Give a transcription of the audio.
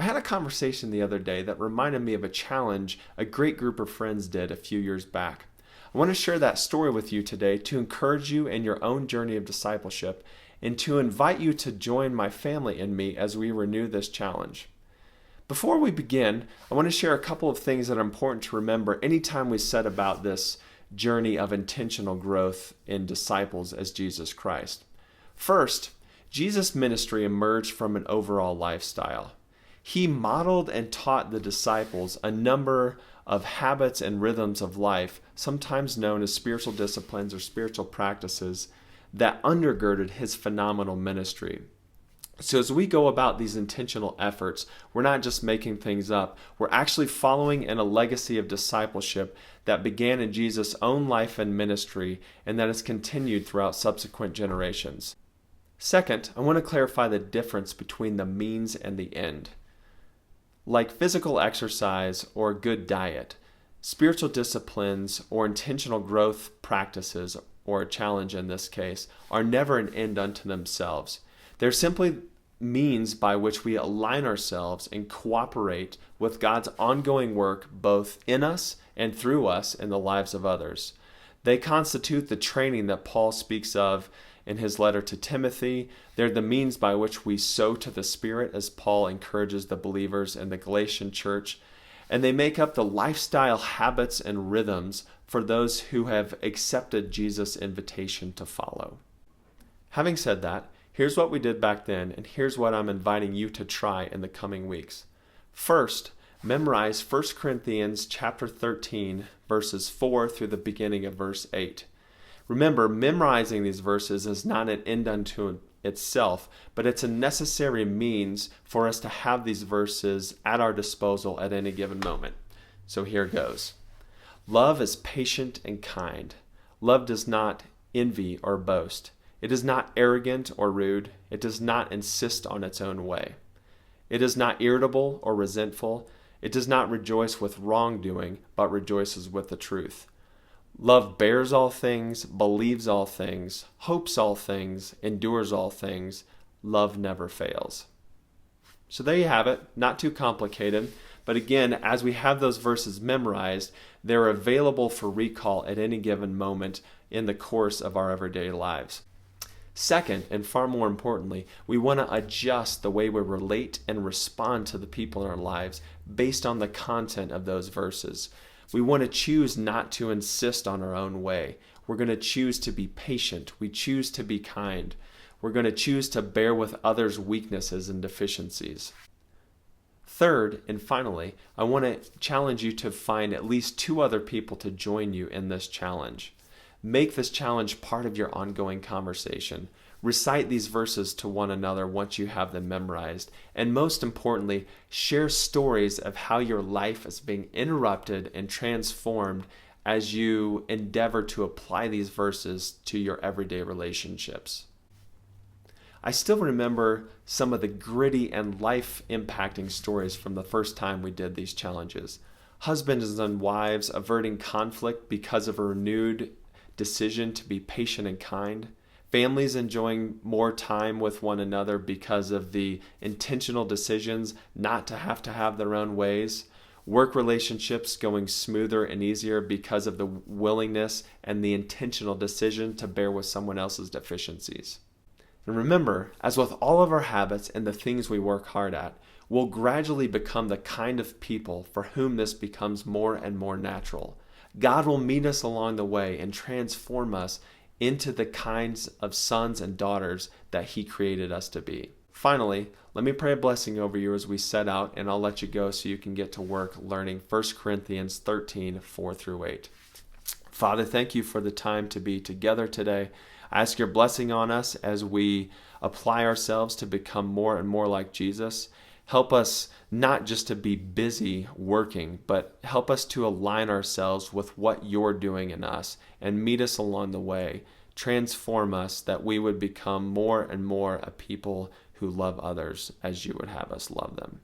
I had a conversation the other day that reminded me of a challenge a great group of friends did a few years back. I want to share that story with you today to encourage you in your own journey of discipleship and to invite you to join my family and me as we renew this challenge. Before we begin, I want to share a couple of things that are important to remember anytime we set about this journey of intentional growth in disciples as Jesus Christ. First, Jesus' ministry emerged from an overall lifestyle. He modeled and taught the disciples a number of habits and rhythms of life, sometimes known as spiritual disciplines or spiritual practices, that undergirded his phenomenal ministry. So as we go about these intentional efforts, we're not just making things up. We're actually following in a legacy of discipleship that began in Jesus' own life and ministry and that has continued throughout subsequent generations. Second, I want to clarify the difference between the means and the end. Like physical exercise or a good diet, spiritual disciplines or intentional growth practices, or a challenge in this case, are never an end unto themselves. They're simply means by which we align ourselves and cooperate with God's ongoing work both in us and through us in the lives of others. They constitute the training that Paul speaks of in his letter to Timothy. They're the means by which we sow to the Spirit, as Paul encourages the believers in the Galatian church. And they make up the lifestyle habits and rhythms for those who have accepted Jesus' invitation to follow. Having said that, here's what we did back then, and here's what I'm inviting you to try in the coming weeks. First, memorize 1 Corinthians chapter 13, verses 4 through the beginning of verse 8. Remember, memorizing these verses is not an end unto itself, but it's a necessary means for us to have these verses at our disposal at any given moment. So here goes. Love is patient and kind. Love does not envy or boast. It is not arrogant or rude. It does not insist on its own way. It is not irritable or resentful. It does not rejoice with wrongdoing, but rejoices with the truth. Love bears all things, believes all things, hopes all things, endures all things. Love never fails. So there you have it. Not too complicated. But again, as we have those verses memorized, they're available for recall at any given moment in the course of our everyday lives. Second, and far more importantly, we want to adjust the way we relate and respond to the people in our lives based on the content of those verses. We want to choose not to insist on our own way. We're going to choose to be patient. We choose to be kind. We're going to choose to bear with others' weaknesses and deficiencies. Third, and finally, I want to challenge you to find at least 2 other people to join you in this challenge. Make this challenge part of your ongoing conversation. Recite these verses to one another once you have them memorized. And most importantly, share stories of how your life is being interrupted and transformed as you endeavor to apply these verses to your everyday relationships. I still remember some of the gritty and life-impacting stories from the first time we did these challenges. Husbands and wives averting conflict because of a renewed decision to be patient and kind. Families enjoying more time with one another because of the intentional decisions not to have their own ways. Work relationships going smoother and easier because of the willingness and the intentional decision to bear with someone else's deficiencies. And remember, as with all of our habits and the things we work hard at, we'll gradually become the kind of people for whom this becomes more and more natural. God will meet us along the way and transform us into the kinds of sons and daughters that He created us to be. Finally, let me pray a blessing over you as we set out, and I'll let you go so you can get to work learning 1 Corinthians 13, 4 through 8. Father, thank you for the time to be together today. I ask your blessing on us as we apply ourselves to become more and more like Jesus. Help us not just to be busy working, but help us to align ourselves with what you're doing in us and meet us along the way. Transform us that we would become more and more a people who love others as you would have us love them.